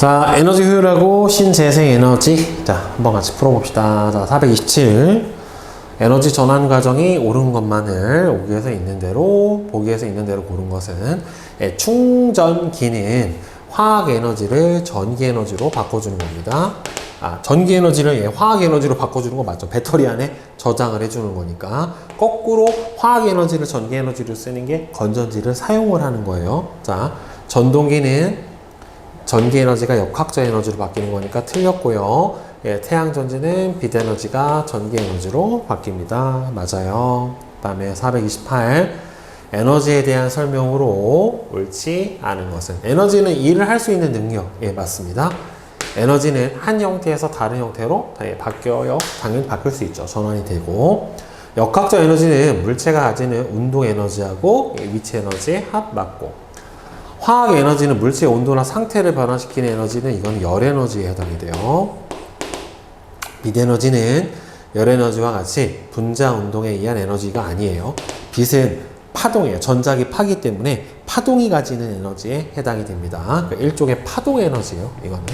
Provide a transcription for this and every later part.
자, 에너지 효율하고 신재생 에너지. 자, 한번 같이 풀어봅시다. 자, 427. 에너지 전환 과정이 옳은 것만을 보기에서 있는 대로 고른 것은 충전기는 화학 에너지를 전기 에너지로 바꿔주는 겁니다. 전기 에너지를 화학 에너지로 바꿔주는 거 맞죠? 배터리 안에 저장을 해주는 거니까. 거꾸로 화학 에너지를 전기 에너지로 쓰는 게 건전지를 사용을 하는 거예요. 자, 전동기는 전기 에너지가 역학적 에너지로 바뀌는 거니까 틀렸고요. 태양전지는 빛 에너지가 전기 에너지로 바뀝니다. 맞아요. 그 다음에 428. 에너지에 대한 설명으로 옳지 않은 것은 에너지는 일을 할 수 있는 능력. 맞습니다. 에너지는 한 형태에서 다른 형태로 바뀌어요. 당연히 바뀔 수 있죠. 전환이 되고. 역학적 에너지는 물체가 가지는 운동 에너지하고 위치 에너지의 합 맞고. 화학 에너지는 물체의 온도나 상태를 변화시키는 에너지는 이건 열 에너지에 해당이 돼요. 빛 에너지는 열 에너지와 같이 분자 운동에 의한 에너지가 아니에요. 빛은 파동이에요. 전자기 파기 때문에 파동이 가지는 에너지에 해당이 됩니다. 그러니까 일종의 파동 에너지예요. 이거는.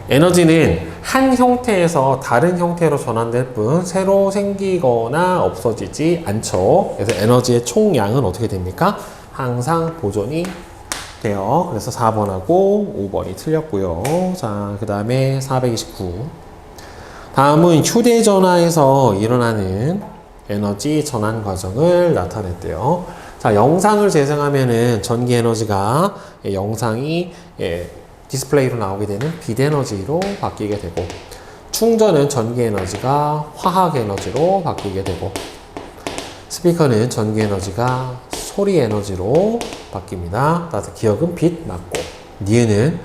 에너지는 한 형태에서 다른 형태로 전환될 뿐 새로 생기거나 없어지지 않죠. 그래서 에너지의 총량은 어떻게 됩니까? 항상 보존이 돼요. 그래서 4번하고 5번이 틀렸고요. 자, 그 다음에 429. 다음은 휴대전화에서 일어나는 에너지 전환 과정을 나타냈대요. 자, 영상을 재생하면은 전기 에너지가 영상이 디스플레이로 나오게 되는 빛 에너지로 바뀌게 되고, 충전은 전기 에너지가 화학 에너지로 바뀌게 되고, 스피커는 전기 에너지가 소리 에너지로 바뀝니다. 따라서 기억은 빛 맞고, 니은은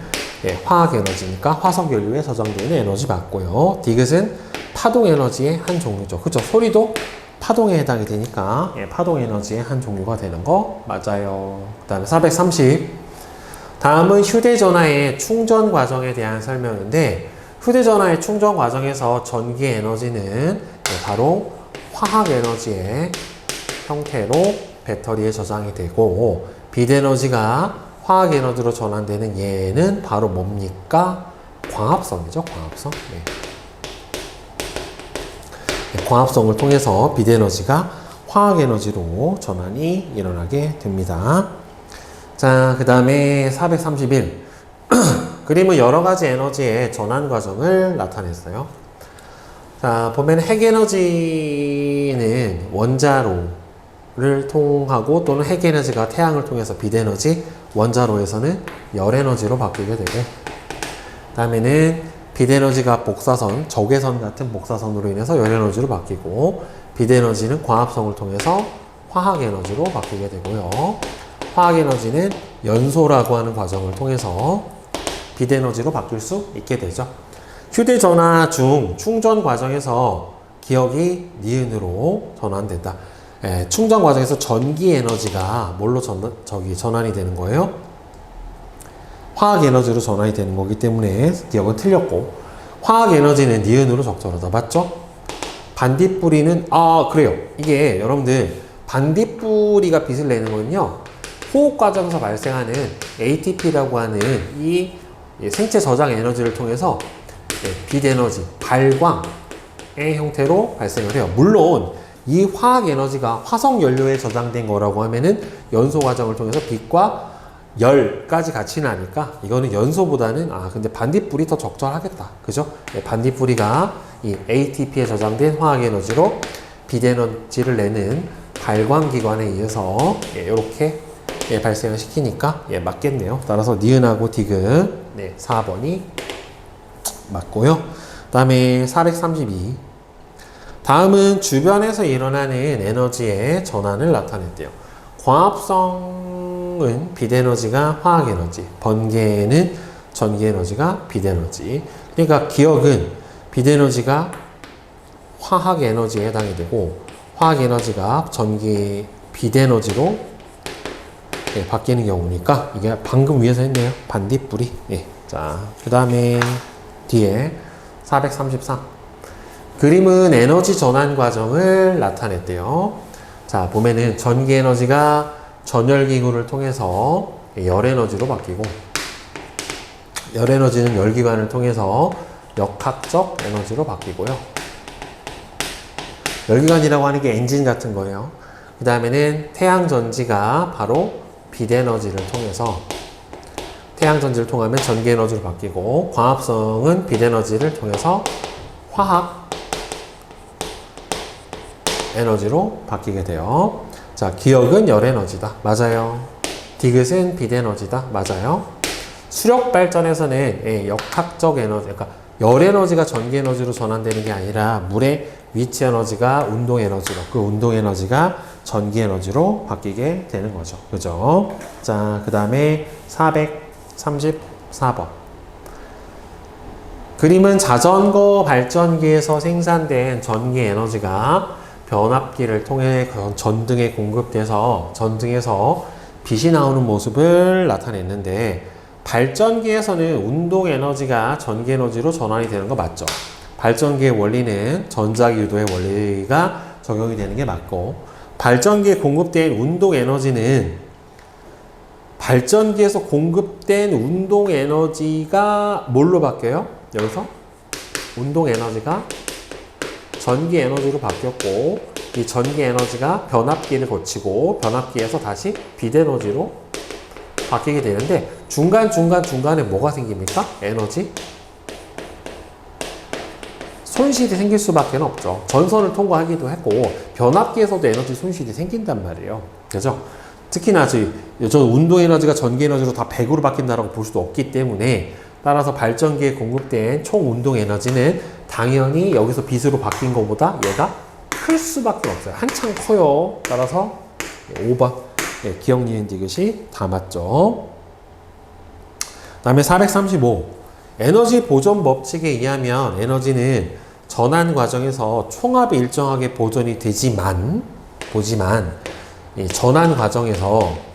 화학 에너지니까 화석 연료에 저장되는 에너지 맞고요. 디귿은 파동 에너지의 한 종류죠. 그쵸? 소리도 파동에 해당이 되니까 파동 에너지의 한 종류가 되는 거 맞아요. 그 다음에 430. 다음은 휴대전화의 충전 과정에 대한 설명인데, 휴대전화의 충전 과정에서 전기 에너지는 바로 화학 에너지의 형태로 배터리에 저장이 되고, 빛 에너지가 화학 에너지로 전환되는 얘는 바로 뭡니까? 광합성이죠. 광합성. 광합성을 통해서 빛 에너지가 화학 에너지로 전환이 일어나게 됩니다. 자, 그 다음에 431. 그림은 여러 가지 에너지의 전환 과정을 나타냈어요. 자, 보면 핵에너지는 원자로를 통하고 또는 핵에너지가 태양을 통해서 빛에너지, 원자로에서는 열에너지로 바뀌게 되고, 그 다음에는 빛에너지가 복사선, 적외선 같은 복사선으로 인해서 열에너지로 바뀌고, 빛에너지는 광합성을 통해서 화학에너지로 바뀌게 되고요. 화학에너지는 연소라고 하는 과정을 통해서 빛에너지로 바뀔 수 있게 되죠. 휴대전화 중 충전 과정에서 기억이 니은으로 전환된다. 충전 과정에서 전기 에너지가 뭘로 전환이 되는 거예요? 화학 에너지로 전환이 되는 거기 때문에 기억은 틀렸고, 화학 에너지는 니은으로 적절하다. 맞죠? 반딧불이는, 그래요. 이게 여러분들 반딧불이가 빛을 내는 거는요, 호흡 과정에서 발생하는 ATP라고 하는 이 생체 저장 에너지를 통해서 빛 에너지, 발광의 형태로 발생을 해요. 물론 이 화학 에너지가 화석 연료에 저장된 거라고 하면은 연소 과정을 통해서 빛과 열까지 같이 나니까 이거는 연소보다는 근데 반딧불이 더 적절하겠다. 그죠? 반딧불이가 이 ATP에 저장된 화학 에너지로 빛 에너지를 내는 발광 기관에 의해서 이렇게 발생을 시키니까 맞겠네요. 따라서 니은하고 디귿 4번이 맞고요. 그 다음에 432. 다음은 주변에서 일어나는 에너지의 전환을 나타냈대요. 광합성은 빛 에너지가 화학 에너지, 번개는 전기 에너지가 빛 에너지. 그러니까 기억은 빛 에너지가 화학 에너지에 해당이 되고, 화학 에너지가 빛 에너지로 바뀌는 경우니까 이게 방금 위에서 했네요. 반딧불이. 자, 그 다음에 뒤에 433. 그림은 에너지 전환 과정을 나타냈대요. 자, 보면은 전기 에너지가 전열기구를 통해서 열 에너지로 바뀌고, 열 에너지는 열기관을 통해서 역학적 에너지로 바뀌고요. 열기관이라고 하는 게 엔진 같은 거예요. 그 다음에는 태양전지가 바로 빛에너지를 통해서, 태양전지를 통하면 전기에너지로 바뀌고, 광합성은 빛에너지를 통해서 화학 에너지로 바뀌게 돼요. 자, 기역은 열에너지다. 맞아요. 디귿은 빛에너지다. 맞아요. 수력 발전에서는 역학적 에너지, 그러니까 열에너지가 전기에너지로 전환되는 게 아니라 물의 위치 에너지가 운동 에너지로, 그 운동 에너지가 전기 에너지로 바뀌게 되는 거죠. 그죠? 자, 그 다음에 434번. 그림은 자전거 발전기에서 생산된 전기 에너지가 변압기를 통해 전등에 공급돼서 전등에서 빛이 나오는 모습을 나타냈는데, 발전기에서는 운동 에너지가 전기 에너지로 전환이 되는 거 맞죠? 발전기의 원리는 전자기 유도의 원리가 적용이 되는 게 맞고, 발전기에 공급된 운동 에너지는 발전기에서 공급된 운동 에너지가 뭘로 바뀌어요? 여기서 운동 에너지가 전기 에너지로 바뀌었고, 이 전기 에너지가 변압기를 거치고 변압기에서 다시 빛 에너지로 바뀌게 되는데, 중간에 뭐가 생깁니까? 에너지 손실이 생길 수밖에 없죠. 전선을 통과하기도 했고 변압기에서도 에너지 손실이 생긴단 말이에요. 그죠? 특히나 저 운동 에너지가 전기 에너지로 다 100으로 바뀐다라고 볼 수도 없기 때문에, 따라서 발전기에 공급된 총 운동 에너지는 당연히 여기서 빛으로 바뀐 것보다 얘가 클 수밖에 없어요. 한참 커요. 따라서 5번 기억, 니은, 디귿이 다 맞죠. 그 다음에 435. 에너지 보존 법칙에 의하면 에너지는 전환 과정에서 총합이 일정하게 보존이 되지만, 이 전환 과정에서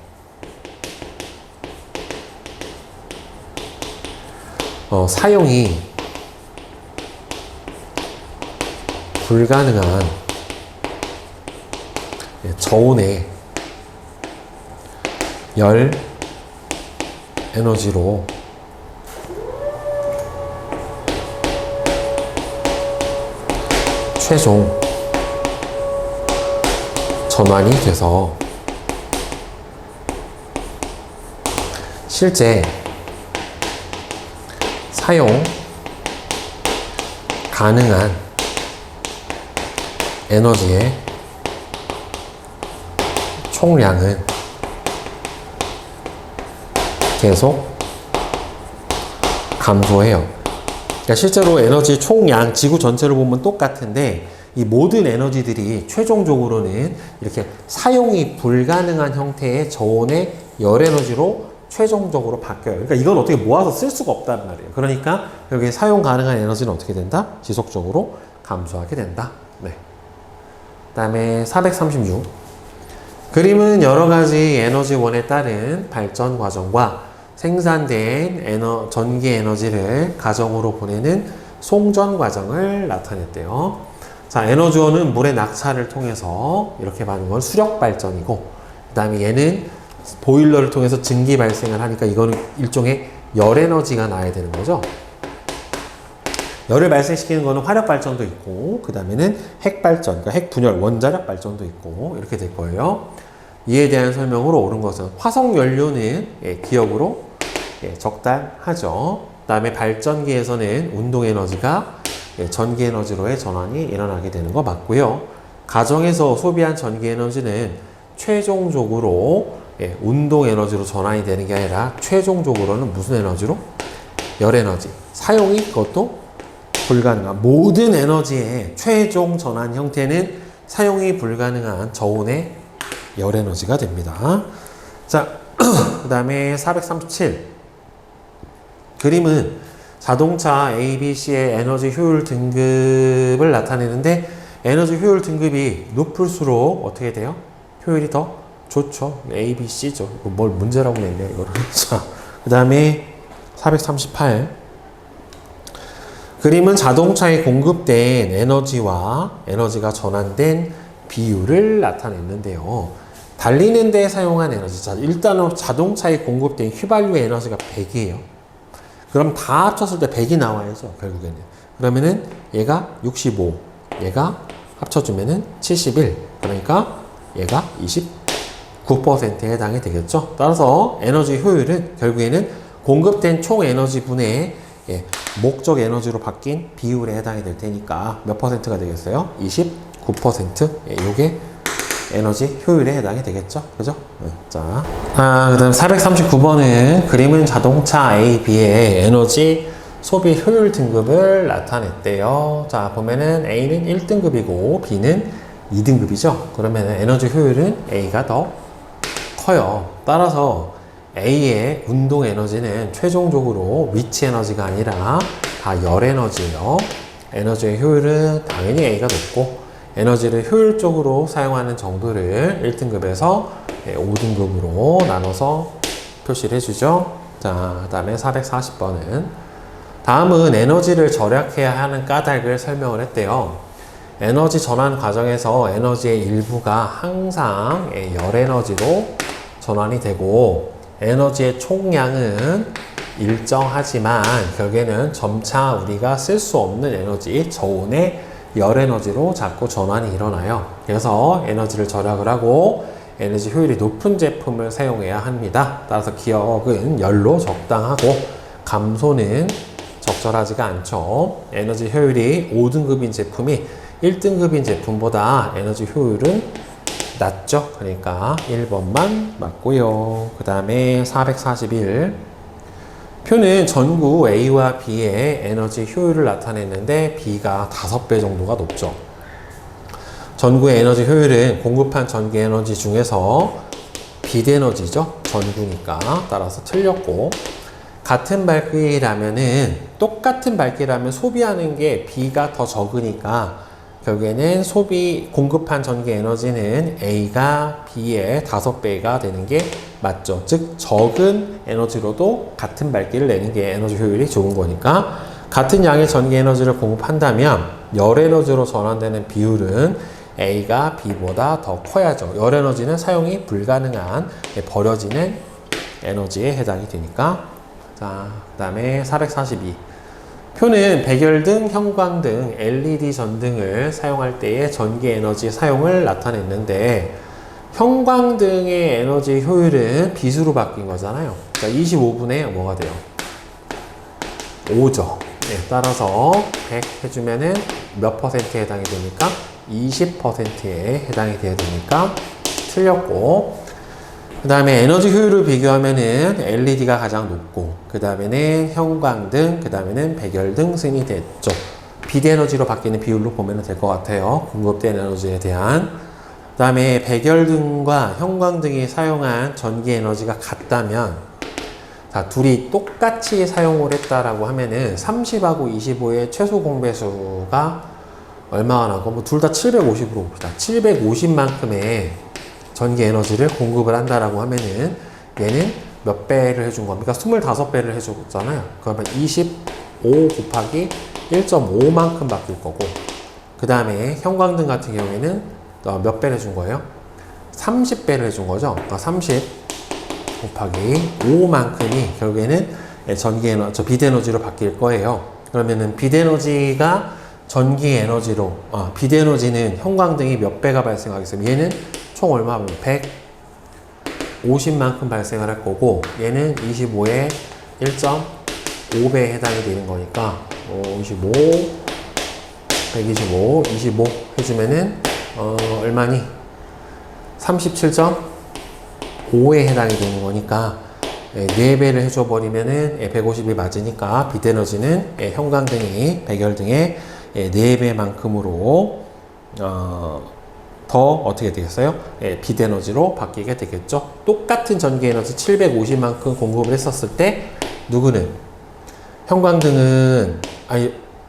사용이 불가능한 저온의 열 에너지로 최종 전환이 돼서 실제 사용 가능한 에너지의 총량은 계속 감소해요. 그러니까 실제로 에너지 총량, 지구 전체를 보면 똑같은데, 이 모든 에너지들이 최종적으로는 이렇게 사용이 불가능한 형태의 저온의 열 에너지로 최종적으로 바뀌어요. 그러니까 이건 어떻게 모아서 쓸 수가 없단 말이에요. 그러니까 여기 사용 가능한 에너지는 어떻게 된다? 지속적으로 감소하게 된다. 네. 그 다음에 436. 그림은 여러 가지 에너지원에 따른 발전 과정과 생산된 전기 에너지를 가정으로 보내는 송전 과정을 나타냈대요. 자, 에너지원은 물의 낙차를 통해서 이렇게 받는 건 수력 발전이고, 그 다음에 얘는 보일러를 통해서 증기 발생을 하니까 이거는 일종의 열 에너지가 나야 되는 거죠. 열을 발생시키는 거는 화력 발전도 있고, 그 다음에는 핵 발전, 그러니까 핵 분열, 원자력 발전도 있고, 이렇게 될 거예요. 이에 대한 설명으로 옳은 것은 화석 연료는 기억으로 적당하죠. 그 다음에 발전기에서는 운동 에너지가 전기 에너지로의 전환이 일어나게 되는 거 맞고요. 가정에서 소비한 전기 에너지는 최종적으로 운동 에너지로 전환이 되는 게 아니라 최종적으로는 무슨 에너지로? 열 에너지. 사용이 그것도 불가능한, 모든 에너지의 최종 전환 형태는 사용이 불가능한 저온의 열 에너지가 됩니다. 자, 그 다음에 437. 그림은 자동차 A, B, C의 에너지 효율 등급을 나타내는데, 에너지 효율 등급이 높을수록 어떻게 돼요? 효율이 더 좋죠. A, B, C죠. 뭘 문제라고 냈냐, 이거를. 자, 그 다음에 438. 그림은 자동차에 공급된 에너지와 에너지가 전환된 비율을 나타냈는데요. 달리는 데 사용한 에너지. 자, 일단은 자동차에 공급된 휘발유 에너지가 100이에요. 그럼 다 합쳤을 때 100이 나와야죠, 결국에는. 그러면은 얘가 65, 얘가 합쳐주면은 71. 그러니까 얘가 29%에 해당이 되겠죠. 따라서 에너지 효율은 결국에는 공급된 총 에너지 분의 목적 에너지로 바뀐 비율에 해당이 될 테니까 몇 퍼센트가 되겠어요? 29%. 요게 에너지 효율에 해당이 되겠죠. 그죠? 자, 그 다음 439번은 그림은 자동차 A, B의 에너지 소비 효율 등급을 나타냈대요. 자, 보면은 A는 1등급이고 B는 2등급이죠. 그러면 에너지 효율은 A가 더 커요. 따라서 A의 운동 에너지는 최종적으로 위치 에너지가 아니라 다 열 에너지예요. 에너지의 효율은 당연히 A가 높고 에너지를 효율적으로 사용하는 정도를 1등급에서 5등급으로 나눠서 표시를 해주죠. 자, 그 다음에 440번은 다음은 에너지를 절약해야 하는 까닭을 설명을 했대요. 에너지 전환 과정에서 에너지의 일부가 항상 열 에너지로 전환이 되고 에너지의 총량은 일정하지만 결국에는 점차 우리가 쓸 수 없는 에너지, 저온의 열 에너지로 자꾸 전환이 일어나요. 그래서 에너지를 절약을 하고 에너지 효율이 높은 제품을 사용해야 합니다. 따라서 기억은 열로 적당하고 감소는 적절하지가 않죠. 에너지 효율이 5등급인 제품이 1등급인 제품보다 에너지 효율은 낮죠. 그러니까 1번만 맞고요. 그 다음에 441 표는 전구 A와 B의 에너지 효율을 나타냈는데 B가 5배 정도가 높죠. 전구의 에너지 효율은 공급한 전기 에너지 중에서 비대에너지죠. 전구니까. 따라서 틀렸고 같은 밝기라면은 똑같은 밝기라면 소비하는 게 B가 더 적으니까 결국에는 공급한 전기 에너지는 A가 B의 5배가 되는 게 맞죠. 즉, 적은 에너지로도 같은 밝기를 내는 게 에너지 효율이 좋은 거니까 같은 양의 전기 에너지를 공급한다면 열 에너지로 전환되는 비율은 A가 B보다 더 커야죠. 열 에너지는 사용이 불가능한 버려지는 에너지에 해당이 되니까. 자, 그 다음에 442 표는 백열등, 형광등, LED 전등을 사용할 때의 전기 에너지 사용을 나타냈는데 형광등의 에너지 효율은 비수로 바뀐 거잖아요. 자, 25분의 뭐가 돼요? 5죠. 네, 따라서 100 해주면은 몇 퍼센트에 해당이 됩니까? 20%에 해당이 돼야 되니까 틀렸고, 그 다음에 에너지 효율을 비교하면은 LED가 가장 높고, 그 다음에는 형광등, 그 다음에는 백열등 승이 됐죠. 비대에너지로 바뀌는 비율로 보면 될 것 같아요. 공급된 에너지에 대한. 그 다음에 백열등과 형광등이 사용한 전기 에너지가 같다면, 자, 둘이 똑같이 사용을 했다라고 하면은 30하고 25의 최소 공배수가 얼마가 나고, 뭐 둘 다 750으로 봅시다. 750만큼의 전기 에너지를 공급을 한다라고 하면은 얘는 몇 배를 해준 겁니까? 25배를 해줬잖아요. 그러면 25 곱하기 1.5만큼 바뀔 거고, 그 다음에 형광등 같은 경우에는 몇 배를 해준 거예요? 30배를 해준 거죠. 그러니까 30 곱하기 5만큼이 결국에는 비대에너지로 바뀔 거예요. 그러면은 비대에너지가 전기 에너지로, 비대에너지는 형광등이 몇 배가 발생하겠어요? 얘는 총 얼마 하면 150만큼 발생을 할 거고, 얘는 25에 1.5배에 해당이 되는 거니까, 25, 125, 25 해주면은, 얼마니? 37.5에 해당이 되는 거니까, 4배를 해줘버리면은 150이 맞으니까 비대에너지는 형광등이 백열등의 4배만큼으로 더 어떻게 되겠어요? 비대에너지로 바뀌게 되겠죠. 똑같은 전기에너지 750만큼 공급을 했었을 때 누구는? 형광등은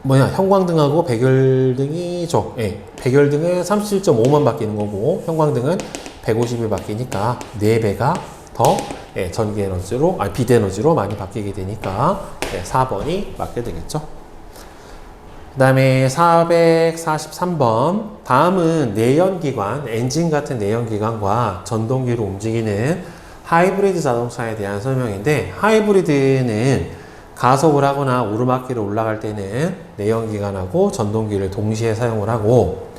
형광등하고 백열등이죠. 백열등은 37.5만 바뀌는 거고 형광등은 150이 바뀌니까 4배가 더 비대에너지로 많이 바뀌게 되니까 4번이 맞게 되겠죠. 그 다음에 443번. 다음은 내연기관, 엔진 같은 내연기관과 전동기로 움직이는 하이브리드 자동차에 대한 설명인데, 하이브리드는 가속을 하거나 오르막길을 올라갈 때는 내연기관하고 전동기를 동시에 사용을 하고,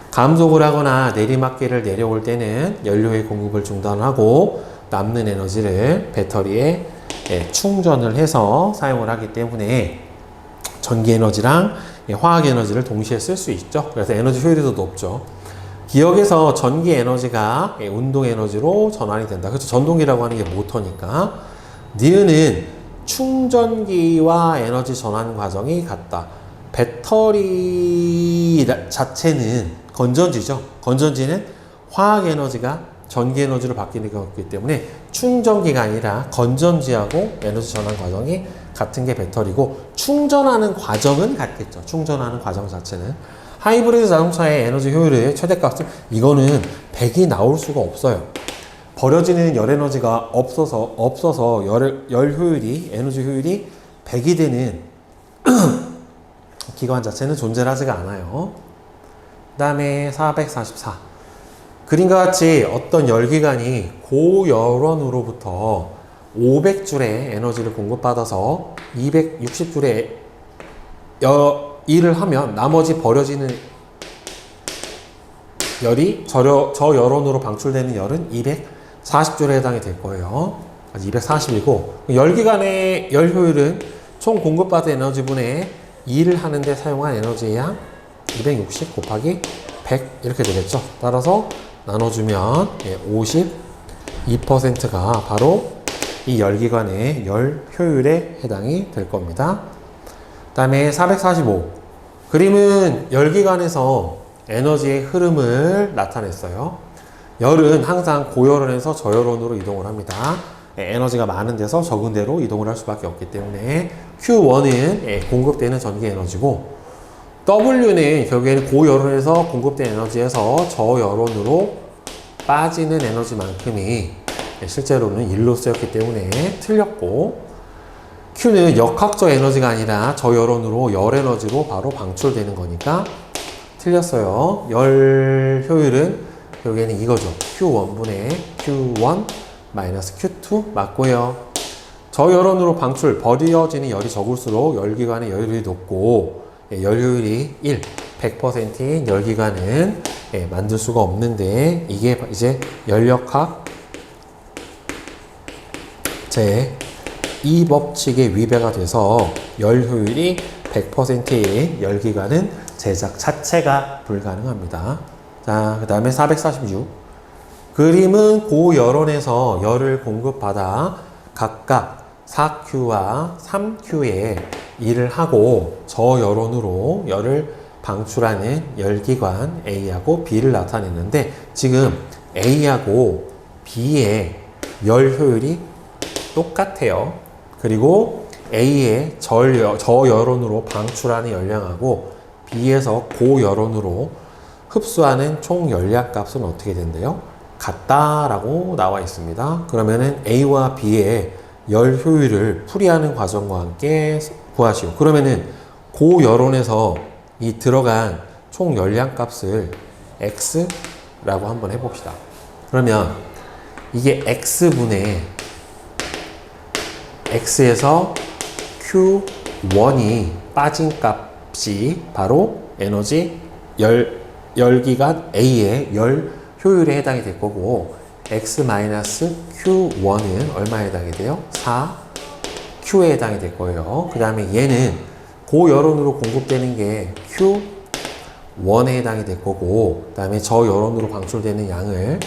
감속을 하거나 내리막길을 내려올 때는 연료의 공급을 중단하고 남는 에너지를 배터리에 충전을 해서 사용을 하기 때문에 전기 에너지랑 화학 에너지를 동시에 쓸 수 있죠. 그래서 에너지 효율이 더 높죠. 기억에서 전기 에너지가 운동 에너지로 전환이 된다. 그래서 전동기라고 하는 게 모터니까. 니은은 충전기와 에너지 전환 과정이 같다. 배터리 자체는 건전지죠. 건전지는 화학 에너지가 전기 에너지로 바뀌는 거기 때문에 충전기가 아니라 건전지하고 에너지 전환 과정이 같은 게 배터리고, 충전하는 과정은 같겠죠. 충전하는 과정 자체는. 하이브리드 자동차의 에너지 효율의 최대값은 이거는 100이 나올 수가 없어요. 버려지는 열 에너지가 없어서 열 효율이, 에너지 효율이 100이 되는 기관 자체는 존재하지가 않아요. 그 다음에 444. 그림과 같이 어떤 열기관이 고열원으로부터 500줄의 에너지를 공급받아서 260줄의 일을 하면 나머지 버려지는 열이 저열원으로 방출되는 열은 240줄에 해당이 될 거예요. 240이고, 열기관의 열 효율은 총 공급받은 에너지분의 일을 하는데 사용한 에너지의 양 260 곱하기 100 이렇게 되겠죠. 따라서 나눠주면 52%가 바로 이 열기관의 열 효율에 해당이 될 겁니다. 그 다음에 445. 그림은 열기관에서 에너지의 흐름을 나타냈어요. 열은 항상 고열원에서 저열원으로 이동을 합니다. 에너지가 많은 데서 적은 데로 이동을 할 수밖에 없기 때문에 Q1은 공급되는 전기 에너지고, W는 결국에는 고열원에서 공급된 에너지에서 저열원으로 빠지는 에너지만큼이 실제로는 1로 쓰였기 때문에 틀렸고, Q는 역학적 에너지가 아니라 저열원으로 열 에너지로 바로 방출되는 거니까 틀렸어요. 열 효율은 결국에는 이거죠. Q1분의 Q1 마이너스 Q2 맞고요. 저열원으로 버려지는 열이 적을수록 열기관의 열효율이 높고, 열효율이 100%인 열기관은 만들 수가 없는데, 이게 이제 열역학 제2 법칙에 위배가 돼서 열효율이 100%인 열기관은 제작 자체가 불가능합니다. 자, 그 다음에 446. 그림은 고열원에서 열을 공급받아 각각 4Q와 3Q의 일을 하고 저열원으로 열을 방출하는 열기관 A하고 B를 나타냈는데, 지금 A하고 B의 열 효율이 똑같아요. 그리고 A의 저열원으로 방출하는 열량하고 B에서 고열원으로 흡수하는 총 열량 값은 어떻게 된대요? 같다라고 나와 있습니다. 그러면은 A와 B의 열 효율을 풀이하는 과정과 함께 구하시오. 그러면은 고열원에서 이 들어간 총 열량 값을 X라고 한번 해봅시다. 그러면 이게 X분의 X에서 Q1이 빠진 값이 바로 에너지 열기관 A의 열 효율에 해당이 될 거고, X-Q1은 얼마에 해당이 돼요? 4Q에 해당이 될 거예요. 그 다음에 얘는 고열원으로 공급되는 게 Q1에 해당이 될 거고, 그 다음에 저열원으로 방출되는 양을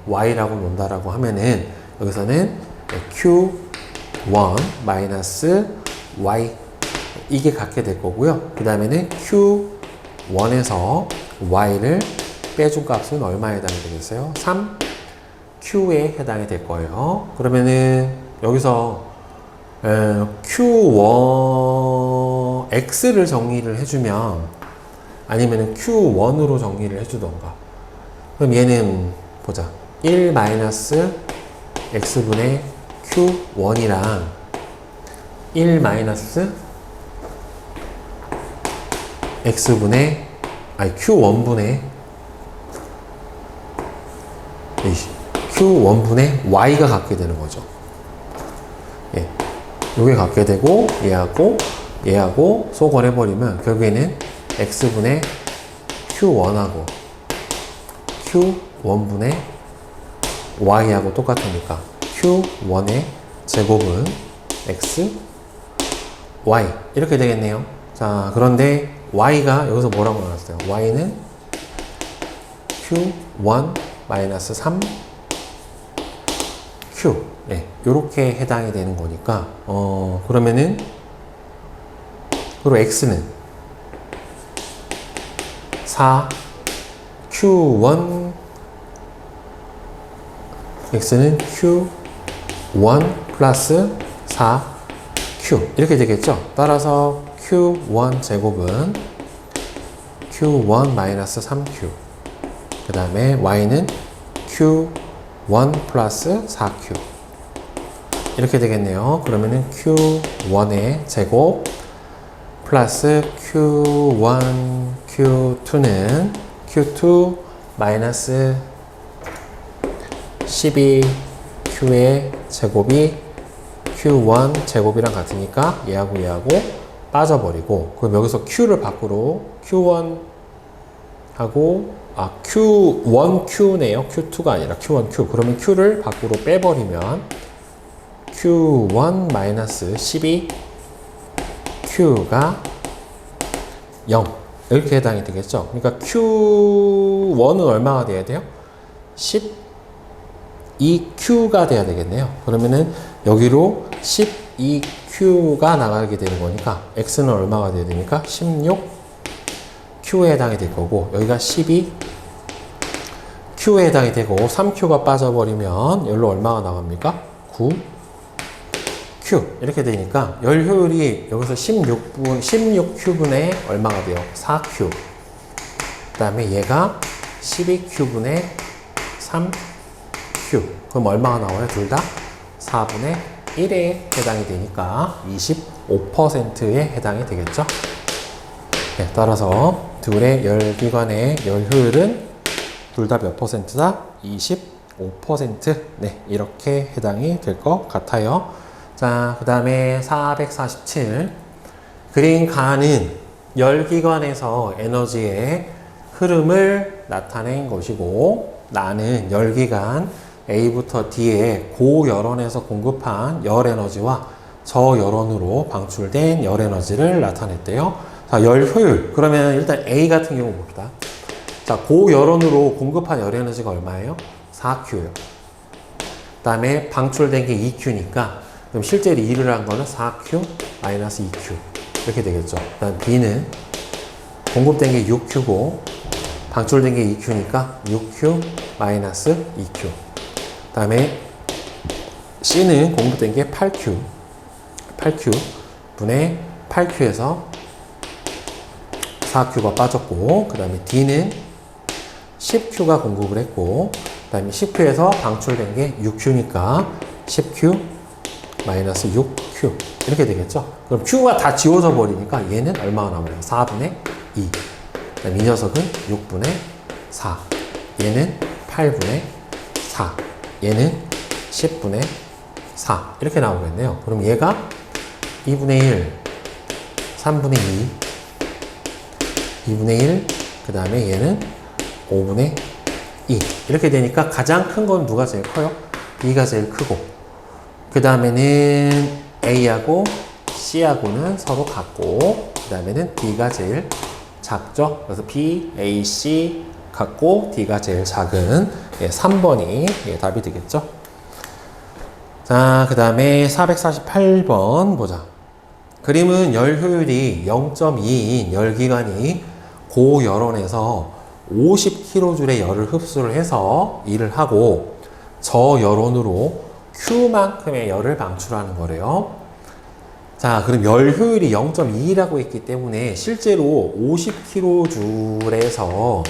Y라고 놓는다라고 하면은 여기서는 Q1 마이너스 Y 이게 같게 될 거고요. 그 다음에는 Q1에서 Y를 빼준 값은 얼마에 해당이 되겠어요? 3Q에 해당이 될 거예요. 그러면은 여기서 Q1 X를 정리를 해주면, 아니면은 Q1으로 정리를 해주던가, 그럼 얘는 보자. 1 마이너스 X분의 Q1이랑 1 마이너스 X분의, Q1분의, Q1분의 Y가 갖게 되는 거죠. 예. 요게 갖게 되고, 얘하고 소거해버리면 결국에는 X분의 Q1하고 Q1분의 Y하고 똑같으니까 Q1의 제곱은 X, Y 이렇게 되겠네요. 자, 그런데 Y가 여기서 뭐라고 나왔어요? Y는 Q1 마이너스 3 Q, 네, 요렇게 해당이 되는 거니까 그러면은 그리고 X는 4 Q1 X는 Q1 플러스 4Q 이렇게 되겠죠. 따라서 Q1 제곱은 Q1 마이너스 3Q 그 다음에 Y는 Q1 플러스 4Q 이렇게 되겠네요. 그러면은 Q1의 제곱 플러스 Q1, Q2는 Q2 마이너스 12Q의 제곱이 Q1 제곱이랑 같으니까 얘하고 빠져버리고 그럼 여기서 Q를 밖으로 Q1하고 Q1Q네요. Q2가 아니라 Q1Q 그러면 Q를 밖으로 빼버리면 Q1 마이너스 12Q가 0 이렇게 해당이 되겠죠. 그러니까 Q1은 얼마가 돼야 돼요? 12Q가 돼야 되겠네요. 그러면은 여기로 12Q가 나가게 되는 거니까 X는 얼마가 돼야 되니까 16Q에 해당이 될 거고 여기가 12Q에 해당이 되고 3Q가 빠져버리면 여기로 얼마가 나갑니까? 9Q 이렇게 되니까 열 효율이 여기서 16Q분의 얼마가 돼요? 4Q 그 다음에 얘가 12Q분의 3Q 그럼 얼마가 나와요? 둘 다 4분의 1에 해당이 되니까 25%에 해당이 되겠죠. 네, 따라서 둘의 열기관의 열 효율은 둘 다 몇 %다? 25%. 네, 이렇게 해당이 될 것 같아요. 자, 그 다음에 447. 그린가는 열기관에서 에너지의 흐름을 나타낸 것이고 나는 열기관 A부터 D에 고열원에서 공급한 열에너지와 저열원으로 방출된 열에너지를 나타냈대요. 자, 열효율. 그러면 일단 A 같은 경우 봅시다. 자, 고열원으로 공급한 열에너지가 얼마예요? 4Q예요. 그 다음에 방출된 게 2Q니까 그럼 실제로 일을 한 거는 4Q 마이너스 2Q 이렇게 되겠죠. 그 다음 B는 공급된 게 6Q고 방출된 게 2Q니까 6Q 마이너스 2Q 그 다음에 C는 공급된 게 8Q 분의 8Q에서 4Q가 빠졌고 그 다음에 D는 10Q가 공급을 했고 그 다음에 10Q에서 방출된 게 6Q니까 10Q 마이너스 6Q 이렇게 되겠죠. 그럼 Q가 다 지워져 버리니까 얘는 얼마가 남아요? 4분의 2 그 다음에 이 녀석은 6분의 4 얘는 8분의 4 얘는 10분의 4 이렇게 나오겠네요. 그럼 얘가 2분의 1 3분의 2 2분의 1 그 다음에 얘는 5분의 2 이렇게 되니까 가장 큰 건 누가 제일 커요? B가 제일 크고 그 다음에는 A하고 C하고는 서로 같고 그 다음에는 D가 제일 작죠. 그래서 B, A, C 같고 D가 제일 작은 3번이 답이 되겠죠. 자, 그 다음에 448번 보자. 그림은 열 효율이 0.2인 열기관이 고열원에서 50kJ의 열을 흡수를 해서 일을 하고 저열원으로 Q만큼의 열을 방출하는 거래요. 자, 그럼 열 효율이 0.2라고 했기 때문에 실제로 50kJ에서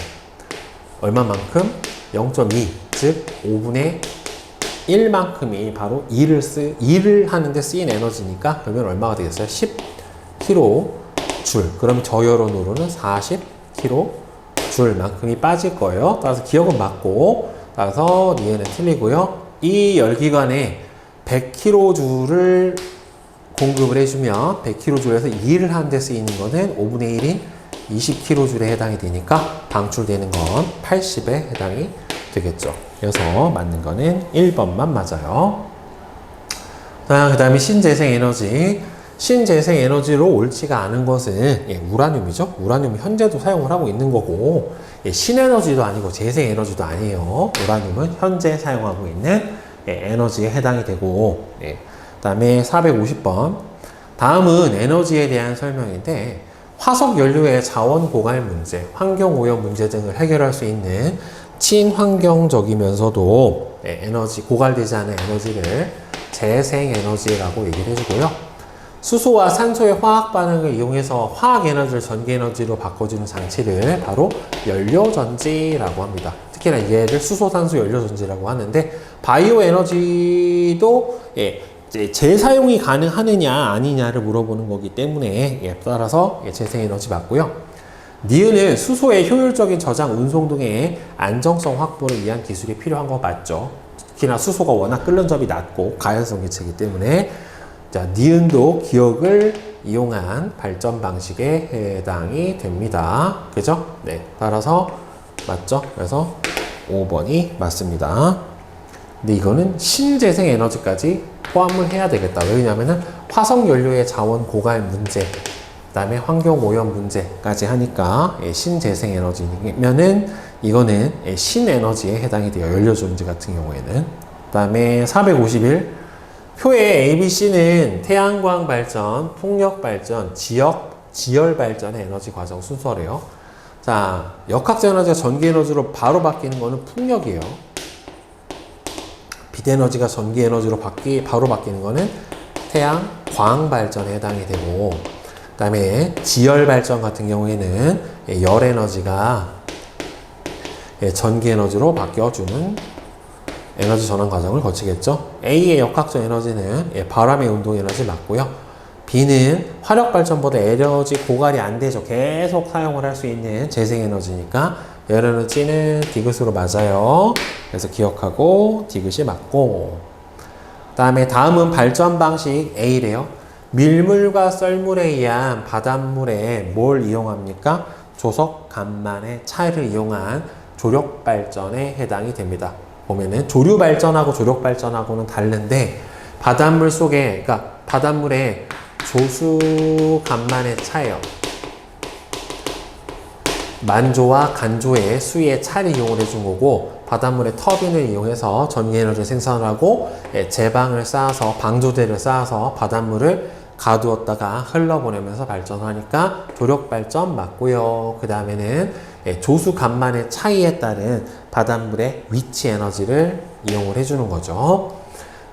얼마만큼? 0.2, 즉 5분의 1만큼이 바로 일을 하는데 쓰인 에너지니까 그러면 얼마가 되겠어요? 10kJ가 줄. 그러면 저열온으로는 40kJ만큼이 빠질 거예요. 따라서 기억은 맞고, 따라서 니은은 틀리고요. 이 열기관에 100kJ를 공급을 해주면 100kJ에서 2를 하는 데 쓰이는 거는 5분의 1인 20kJ에 해당이 되니까 방출되는 건 80에 해당이 되겠죠. 그래서 맞는 거는 1번만 맞아요. 그 다음에 신재생 에너지. 신재생 에너지로 옳지가 않은 것은 우라늄이죠. 우라늄 현재도 사용을 하고 있는 거고, 신에너지도 아니고 재생 에너지도 아니에요. 우라늄은 현재 사용하고 있는 에너지에 해당이 되고, 그 다음에 450번. 다음은 에너지에 대한 설명인데, 화석 연료의 자원 고갈 문제, 환경 오염 문제 등을 해결할 수 있는 친환경적이면서도 에너지, 고갈되지 않은 에너지를 재생 에너지라고 얘기를 해주고요. 수소와 산소의 화학 반응을 이용해서 화학 에너지를 전기 에너지로 바꿔주는 장치를 바로 연료전지라고 합니다. 특히나 얘를 수소, 산소 연료전지라고 하는데, 바이오 에너지도 재사용이 가능하느냐 아니냐를 물어보는 거기 때문에 따라서 재생에너지 맞고요. 니은은 수소의 효율적인 저장, 운송 등의 안정성 확보를 위한 기술이 필요한 거 맞죠. 특히나 수소가 워낙 끓는 점이 낮고 가연성 개체이기 때문에, 자, 니은도 기억을 이용한 발전 방식에 해당이 됩니다. 그죠? 네. 따라서 맞죠? 그래서 5번이 맞습니다. 근데 이거는 신재생 에너지까지 포함을 해야 되겠다. 왜냐면은 화석 연료의 자원 고갈 문제, 그 다음에 환경 오염 문제까지 하니까 신재생 에너지면은 이거는 신에너지에 해당이 돼요. 연료전지 같은 경우에는. 그 다음에 451. 표의 ABC는 태양광 발전, 풍력 발전, 지열 발전의 에너지 과정 순서래요. 자, 역학적 에너지가 전기 에너지로 바로 바뀌는 거는 풍력이에요. 빛에너지가 전기 에너지로 바로 바뀌는 거는 태양광 발전에 해당이 되고, 그 다음에 지열 발전 같은 경우에는 열 에너지가 전기 에너지로 바뀌어주는 에너지 전환 과정을 거치겠죠. A의 역학적 에너지는 바람의 운동 에너지 맞고요. B는 화력 발전보다 에너지 고갈이 안 되죠. 계속 사용을 할 수 있는 재생 에너지니까 열 에너지는 디귿으로 맞아요. 그래서 기억하고 디귿이 맞고, 다음은 발전 방식 A래요. 밀물과 썰물에 의한 바닷물에 뭘 이용합니까? 조석 간만의 차이를 이용한 조력 발전에 해당이 됩니다. 보면은 조류 발전하고 조력 발전하고는 다른데, 바닷물 속에, 그러니까 바닷물에 조수 간만의 차예요. 만조와 간조의 수위의 차를 이용을 해준 거고, 바닷물의 터빈을 이용해서 전기 에너지를 생산을 하고, 제방을 쌓아서, 방조대를 쌓아서 바닷물을 가두었다가 흘러보내면서 발전하니까 조력 발전 맞고요. 그 다음에는 조수 간만의 차이에 따른 바닷물의 위치 에너지를 이용을 해주는 거죠.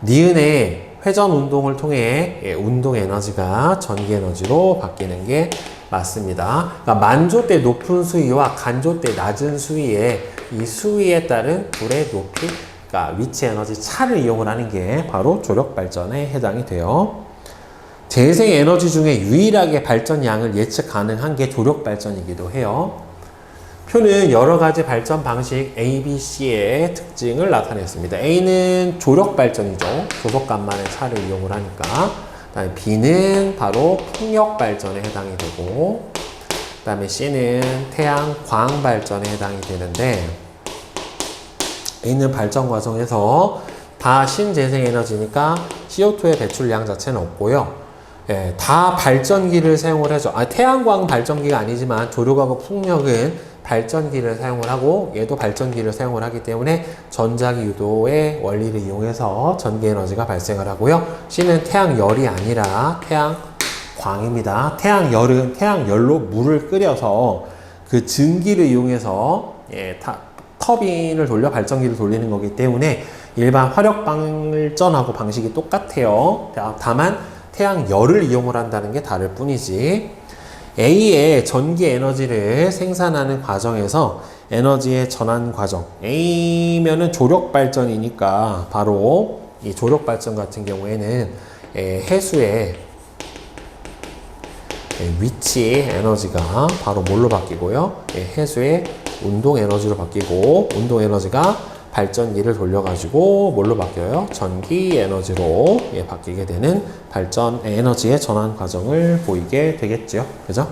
니은의 회전 운동을 통해 운동 에너지가 전기 에너지로 바뀌는 게 맞습니다. 그러니까 만조 때 높은 수위와 간조 때 낮은 수위에 이 수위에 따른 불의 높이, 그러니까 위치 에너지 차를 이용을 하는 게 바로 조력 발전에 해당이 돼요. 재생 에너지 중에 유일하게 발전량을 예측 가능한 게 조력 발전이기도 해요. 표는 여러 가지 발전 방식 A, B, C의 특징을 나타냈습니다. A는 조력 발전이죠. 조석간만의 차를 이용을 하니까. 그다음에 B는 바로 풍력 발전에 해당이 되고, 그다음에 C는 태양광 발전에 해당이 되는데, A는 발전 과정에서 다 신재생 에너지니까 CO2의 배출량 자체는 없고요. 다 발전기를 사용을 하죠. 태양광 발전기가 아니지만 조력하고 풍력은 발전기를 사용을 하고, 얘도 발전기를 사용을 하기 때문에 전자기 유도의 원리를 이용해서 전기 에너지가 발생을 하고요. C는 태양열이 아니라 태양광입니다. 태양열은 태양열로 물을 끓여서 그 증기를 이용해서 터빈을 돌려 발전기를 돌리는 거기 때문에 일반 화력 발전하고 방식이 똑같아요. 다만 태양열을 이용을 한다는 게 다를 뿐이지. A의 전기 에너지를 생산하는 과정에서 에너지의 전환 과정, A면은 조력 발전이니까 바로 이 조력 발전 같은 경우에는 해수의 위치의 에너지가 바로 뭘로 바뀌고요? 해수의 운동 에너지로 바뀌고, 운동 에너지가 발전기를 돌려가지고 뭘로 바뀌어요? 전기 에너지로 바뀌게 되는 발전 에너지의 전환 과정을 보이게 되겠죠. 그죠?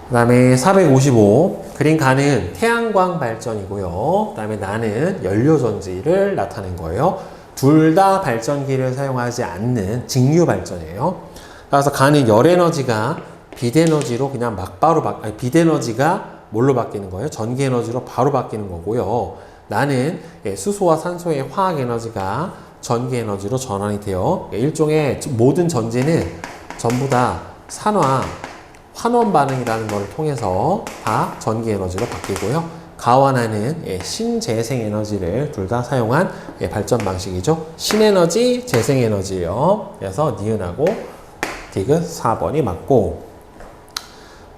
그 다음에 455. 그린 가는 태양광 발전이고요. 그 다음에 나는 연료전지를 나타낸 거예요. 둘 다 발전기를 사용하지 않는 직류 발전이에요. 그래서 가는 열에너지가 빛에너지로 그냥 빛에너지가 뭘로 바뀌는 거예요? 전기에너지로 바로 바뀌는 거고요. 나는 수소와 산소의 화학에너지가 전기에너지로 전환이 돼요. 일종의 모든 전지는 전부 다 환원 반응이라는 것을 통해서 다 전기에너지로 바뀌고요. 가와 나는 신재생에너지를 둘 다 사용한 발전 방식이죠. 신에너지, 재생에너지예요. 그래서 니은하고 디귿 4번이 맞고,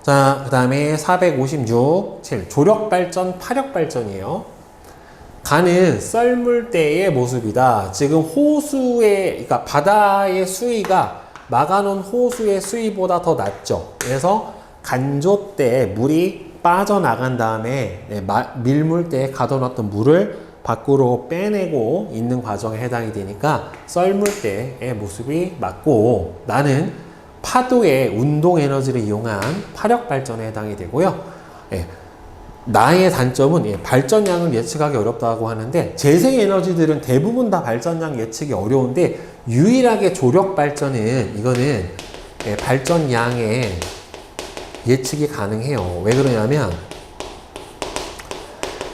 자, 그 다음에 456, 7. 조력발전, 파력발전이에요. 가는 썰물대의 모습이다. 지금 그러니까 바다의 수위가 막아놓은 호수의 수위보다 더 낮죠. 그래서 간조대에 물이 빠져나간 다음에 밀물대에 가둬놨던 물을 밖으로 빼내고 있는 과정에 해당이 되니까 썰물대의 모습이 맞고, 나는 파도의 운동 에너지를 이용한 파력 발전에 해당이 되고요. 나의 단점은 발전량을 예측하기 어렵다고 하는데, 재생 에너지들은 대부분 다 발전량 예측이 어려운데 유일하게 조력 발전은 이거는 발전량의 예측이 가능해요. 왜 그러냐면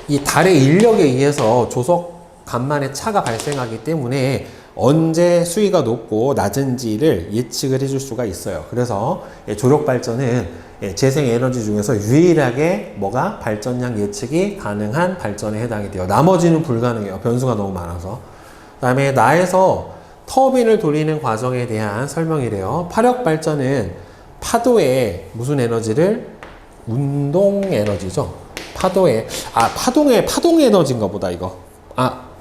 이 달의 인력에 의해서 조석 간만에 차가 발생하기 때문에 언제 수위가 높고 낮은지를 예측을 해줄 수가 있어요. 그래서 조력 발전은 재생 에너지 중에서 유일하게 발전량 예측이 가능한 발전에 해당이 돼요. 나머지는 불가능해요. 변수가 너무 많아서. 그 다음에 나에서 터빈을 돌리는 과정에 대한 설명이래요. 파력 발전은 파도의 무슨 에너지를? 운동 에너지죠. 파동 에너지인가 보다, 이거.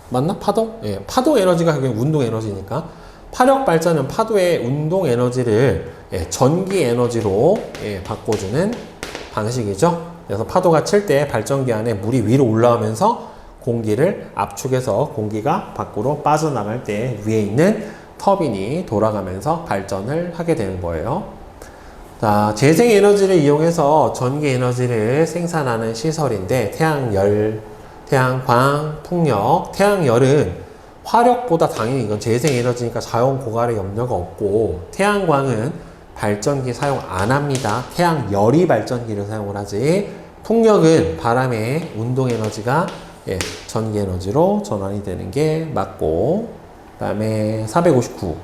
맞나? 파동? 파동 에너지가 그냥 운동 에너지니까. 파력 발전은 파도의 운동 에너지를 전기 에너지로 바꿔주는 방식이죠. 그래서 파도가 칠 때 발전기 안에 물이 위로 올라오면서 공기를 압축해서 공기가 밖으로 빠져나갈 때 위에 있는 터빈이 돌아가면서 발전을 하게 되는 거예요. 자, 재생에너지를 이용해서 전기에너지를 생산하는 시설인데, 태양열, 태양광, 풍력. 태양열은 화력보다 당연히 이건 재생에너지니까 자원 고갈의 염려가 없고, 태양광은 발전기 사용 안 합니다. 태양열이 발전기를 사용을 하지. 풍력은 바람의 운동에너지가 전기에너지로 전환이 되는 게 맞고, 그 다음에 459.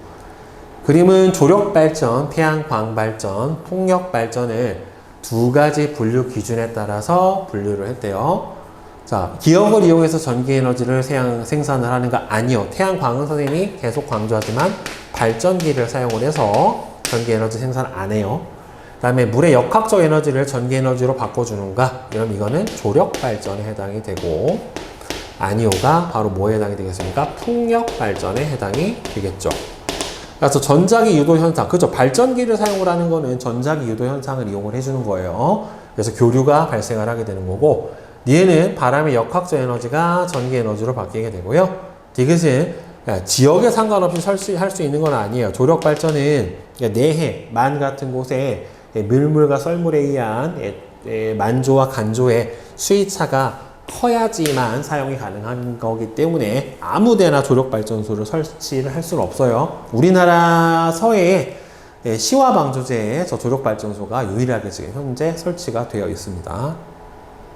그림은 조력발전, 태양광발전, 풍력발전을 두 가지 분류 기준에 따라서 분류를 했대요. 자, 기억을 이용해서 전기에너지를 생산을 하는가? 아니요. 태양광은 선생님이 계속 강조하지만 발전기를 사용을 해서 전기에너지 생산 안 해요. 그 다음에 물의 역학적 에너지를 전기에너지로 바꿔주는가? 그럼 이거는 조력발전에 해당이 되고, 아니오가 바로 뭐에 해당이 되겠습니까? 풍력발전에 해당이 되겠죠. 그래서 전자기 유도 현상, 그죠? 발전기를 사용을 하는 거는 전자기 유도 현상을 이용을 해주는 거예요. 그래서 교류가 발생을 하게 되는 거고, 얘는 바람의 역학적 에너지가 전기 에너지로 바뀌게 되고요. 디귿은 지역에 상관없이 할 수 있는 건 아니에요. 조력 발전은 내해, 만 같은 곳에 밀물과 썰물에 의한 만조와 간조의 수위차가 커야지만 사용이 가능한 거기 때문에 아무데나 조력발전소를 설치를 할 수는 없어요. 우리나라 서해에 시화방조제에 저 조력발전소가 유일하게 지금 현재 설치가 되어 있습니다.